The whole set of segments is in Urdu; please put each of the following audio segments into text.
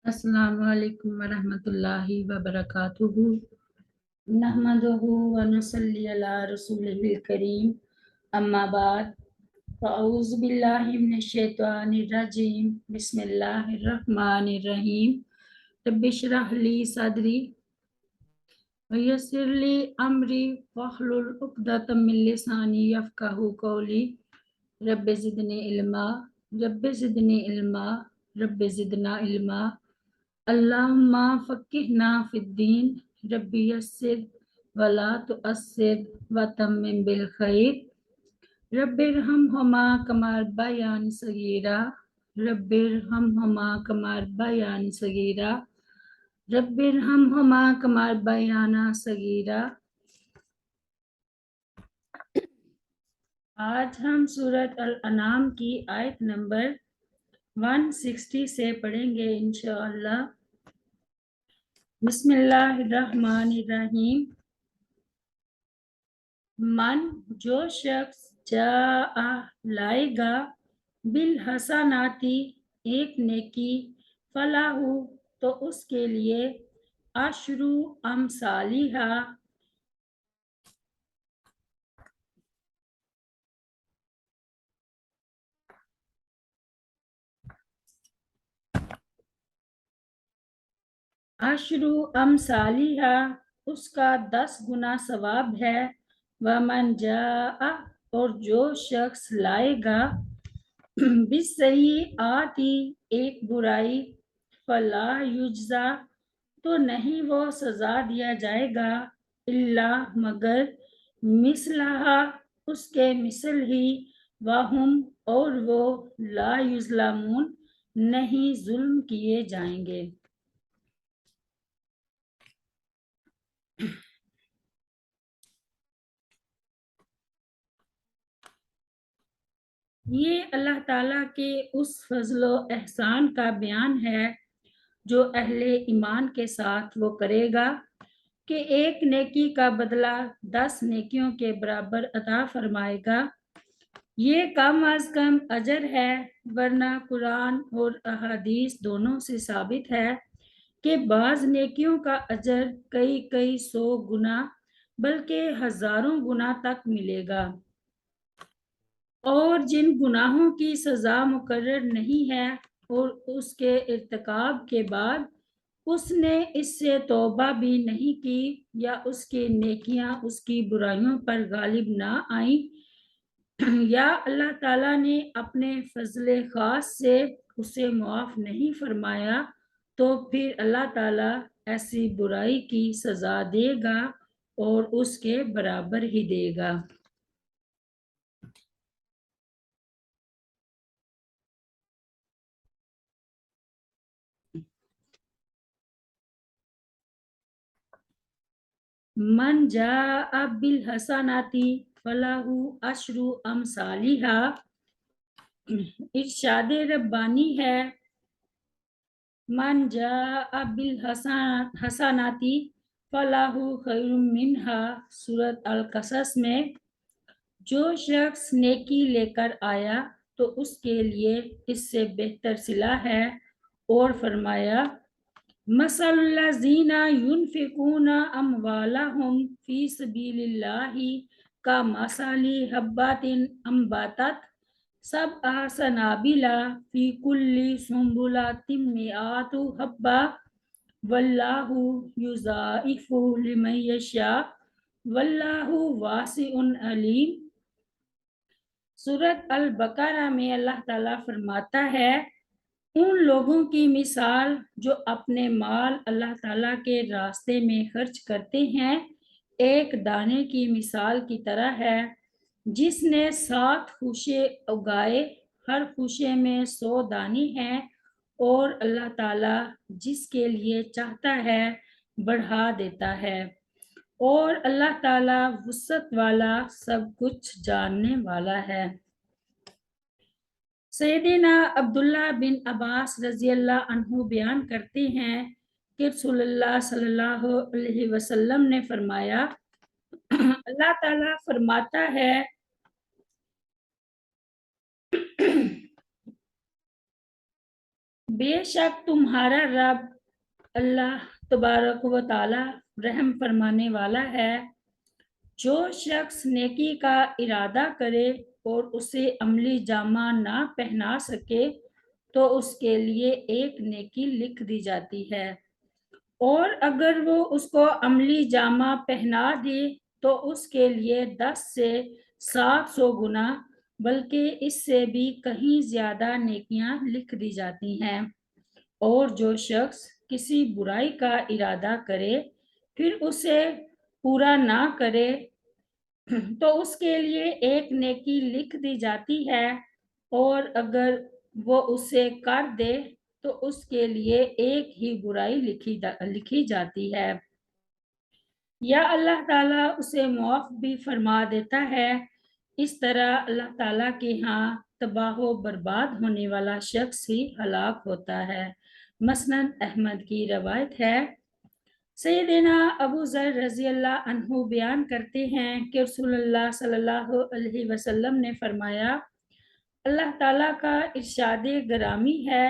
السلام علیکم ورحمۃ اللہ وبرکاتہ نحمدہ ونصلی علی رسولہ الکریم اما بعد فاعوذ باللہ من الشیطان الرجیم بسم اللہ الرحمن الرحیم رب اشرح لی صدری ویسر لی امری واحلل عقدۃ من لسانی یفقہوا قولی رب زدنی علما رب زدنی علما رب زدنا علما اللہم فقہنا فی الدین ربی یسر ولا تعسر وتمم بالخیر رب ارحمہما کما ربیانی صغیرا رب ارحمہما کما ربیانی صغیرا رب ارحمہما کما ربیانا صغیرا۔ آج ہم سورۃ الانعام کی آیت نمبر 160 سے پڑھیں گے انشاءاللہ۔ بسم اللہ الرحمن الرحیم۔ من جو شخص جاء لائے گا بالحسناتی ایک نیکی فلاح تو اس کے لیے عشر امثالہا عشر امثالہا اس کا 10 گنا ثواب ہے۔ ومن جاء اور جو شخص لائے گا بالسیئاتی ایک برائی فلا یجزا تو نہیں وہ سزا دیا جائے گا الا مگر مثلہا اس کے مثل ہی وہم اور وہ لا یظلمون نہیں ظلم کیے جائیں گے۔ یہ اللہ تعالیٰ کے اس فضل و احسان کا بیان ہے جو اہل ایمان کے ساتھ وہ کرے گا کہ ایک نیکی کا بدلہ 10 نیکیوں کے برابر عطا فرمائے گا۔ یہ کم از کم اجر ہے، ورنہ قرآن اور احادیث دونوں سے ثابت ہے کہ بعض نیکیوں کا اجر کئی 100 گنا بلکہ ہزاروں گنا تک ملے گا، اور جن گناہوں کی سزا مقرر نہیں ہے اور اس کے ارتکاب کے بعد اس نے اس سے توبہ بھی نہیں کی یا اس کی نیکیاں اس کی برائیوں پر غالب نہ آئیں یا اللہ تعالیٰ نے اپنے فضل خاص سے اسے معاف نہیں فرمایا تو پھر اللہ تعالیٰ ایسی برائی کی سزا دے گا اور اس کے برابر ہی دے گا۔ من جاء بالحسناتی فلاح عشر امثالہا، ارشاد ربانی ہے من جاء بالحسناتی فلاح خیر منہا سورۃ القصص میں جو شخص نیکی لے کر آیا تو اس کے لیے اس سے بہتر صلہ ہے، اور فرمایا مثل الذین ينفقون اموالهم فی سبیل اللہ کمثل حبۃ انبتت سبع سنابل فی کل سنبلۃ مئۃ حبۃ واللہ یضاعف لمن یشاء واللہ واسع علیم۔ سورۃ البقرہ میں اللہ تعالیٰ فرماتا ہے ان لوگوں کی مثال جو اپنے مال اللہ تعالیٰ کے راستے میں خرچ کرتے ہیں ایک دانے کی مثال کی طرح ہے جس نے 7 خوشے اگائے، ہر خوشے میں 100 دانے ہیں، اور اللہ تعالیٰ جس کے لیے چاہتا ہے بڑھا دیتا ہے، اور اللہ تعالیٰ وسعت والا سب کچھ جاننے والا ہے۔ سیدنا عبداللہ بن عباس رضی اللہ عنہ بیان کرتے ہیں کہ رسول اللہ صلی اللہ علیہ وسلم نے فرمایا اللہ تعالیٰ فرماتا ہے بے شک تمہارا رب اللہ تبارک و تعالی رحم فرمانے والا ہے۔ جو شخص نیکی کا ارادہ کرے اور اسے عملی جامہ نہ پہنا سکے تو اس کے لیے ایک نیکی لکھ دی جاتی ہے، اور اگر وہ اس کو عملی جامہ پہنا دے تو اس کے لیے 10 سے 700 گنا بلکہ اس سے بھی کہیں زیادہ نیکیاں لکھ دی جاتی ہیں۔ اور جو شخص کسی برائی کا ارادہ کرے پھر اسے پورا نہ کرے تو اس کے لیے ایک نیکی لکھ دی جاتی ہے، اور اگر وہ اسے کر دے تو اس کے لیے ایک ہی برائی لکھی جاتی ہے، یا اللہ تعالیٰ اسے معاف بھی فرما دیتا ہے۔ اس طرح اللہ تعالیٰ کے ہاں تباہ و برباد ہونے والا شخص ہی ہلاک ہوتا ہے۔ مسند احمد کی روایت ہے۔ سیدنا ابو ذر رضی اللہ عنہ بیان کرتے ہیں کہ رسول اللہ صلی اللہ علیہ وسلم نے فرمایا، اللہ تعالیٰ کا ارشاد گرامی ہے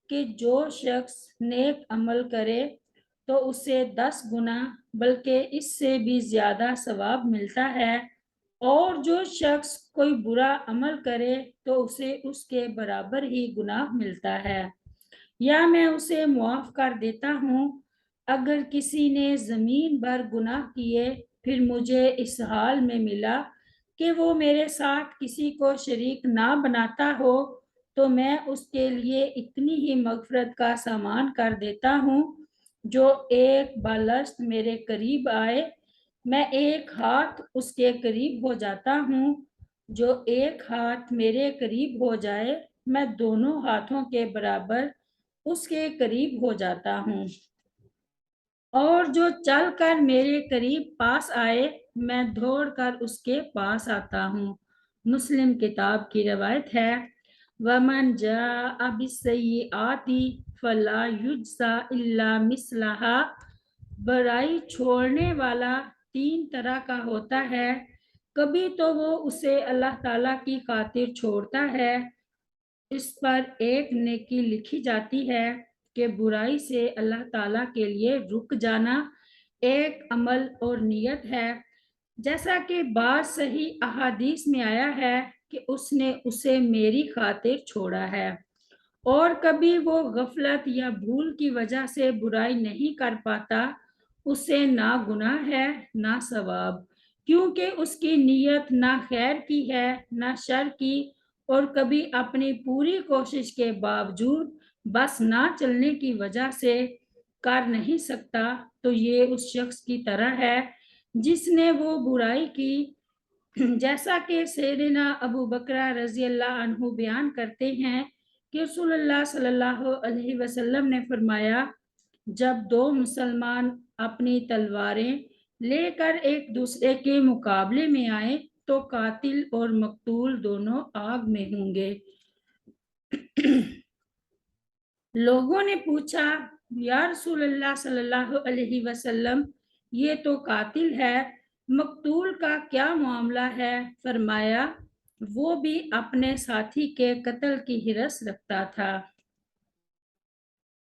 کہ جو شخص نیک عمل کرے تو اسے 10 گنا بلکہ اس سے بھی زیادہ ثواب ملتا ہے، اور جو شخص کوئی برا عمل کرے تو اسے اس کے برابر ہی گناہ ملتا ہے، یا میں اسے معاف کر دیتا ہوں۔ اگر کسی نے زمین بھر گناہ کیے پھر مجھے اس حال میں ملا کہ وہ میرے ساتھ کسی کو شریک نہ بناتا ہو تو میں اس کے لیے اتنی ہی مغفرت کا سامان کر دیتا ہوں، جو ایک بالشت میرے قریب آئے میں ایک ہاتھ اس کے قریب ہو جاتا ہوں، جو ایک ہاتھ میرے قریب ہو جائے میں دونوں ہاتھوں کے برابر اس کے قریب ہو جاتا ہوں، اور جو چل کر میرے قریب پاس آئے میں دوڑ کر اس کے پاس آتا ہوں۔ مسلم کتاب کی روایت ہے، وَمَنْ جَاءَ بِالسَّيِّئَاتِ فَلَا يُجْزَى إِلَّا مِثْلَهَا۔ برائی چھوڑنے والا 3 طرح کا ہوتا ہے، کبھی تو وہ اسے اللہ تعالیٰ کی خاطر چھوڑتا ہے، اس پر ایک نیکی لکھی جاتی ہے کہ برائی سے اللہ تعالیٰ کے لیے رک جانا ایک عمل اور نیت ہے، جیسا کہ بعض صحیح احادیث میں آیا ہے کہ اس نے اسے میری خاطر چھوڑا ہے، اور کبھی وہ غفلت یا بھول کی وجہ سے برائی نہیں کر پاتا، اسے نہ گناہ ہے نہ ثواب، کیونکہ اس کی نیت نہ خیر کی ہے نہ شر کی، اور کبھی اپنی پوری کوشش کے باوجود بس نہ چلنے کی وجہ سے کر نہیں سکتا، تو یہ اس شخص کی طرح ہے جس نے وہ برائی کی، جیسا کہ سیدنا ابو بکر رضی اللہ عنہ بیان کرتے ہیں کہ رسول اللہ صلی اللہ علیہ وسلم نے فرمایا، جب 2 مسلمان اپنی تلواریں لے کر ایک دوسرے کے مقابلے میں آئیں تو قاتل اور مقتول دونوں آگ میں ہوں گے۔ لوگوں نے پوچھا، یا رسول اللہ صلی اللہ علیہ وسلم، یہ تو قاتل ہے، مقتول کا کیا معاملہ ہے؟ فرمایا، وہ بھی اپنے ساتھی کے قتل کی حرص رکھتا تھا۔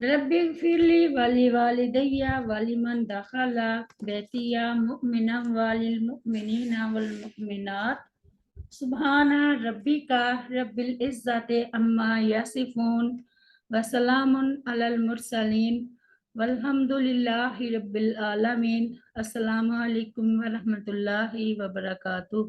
رب اغفر لی ولی والدی ولمن دخل بیتی مؤمنا وللمؤمنین والمؤمنات سبحان ربک رب العزت عما یصفون وسلام علی المرسلین والحمد للہ رب العالمین۔ السلام علیکم ورحمۃ اللہ وبرکاتہ۔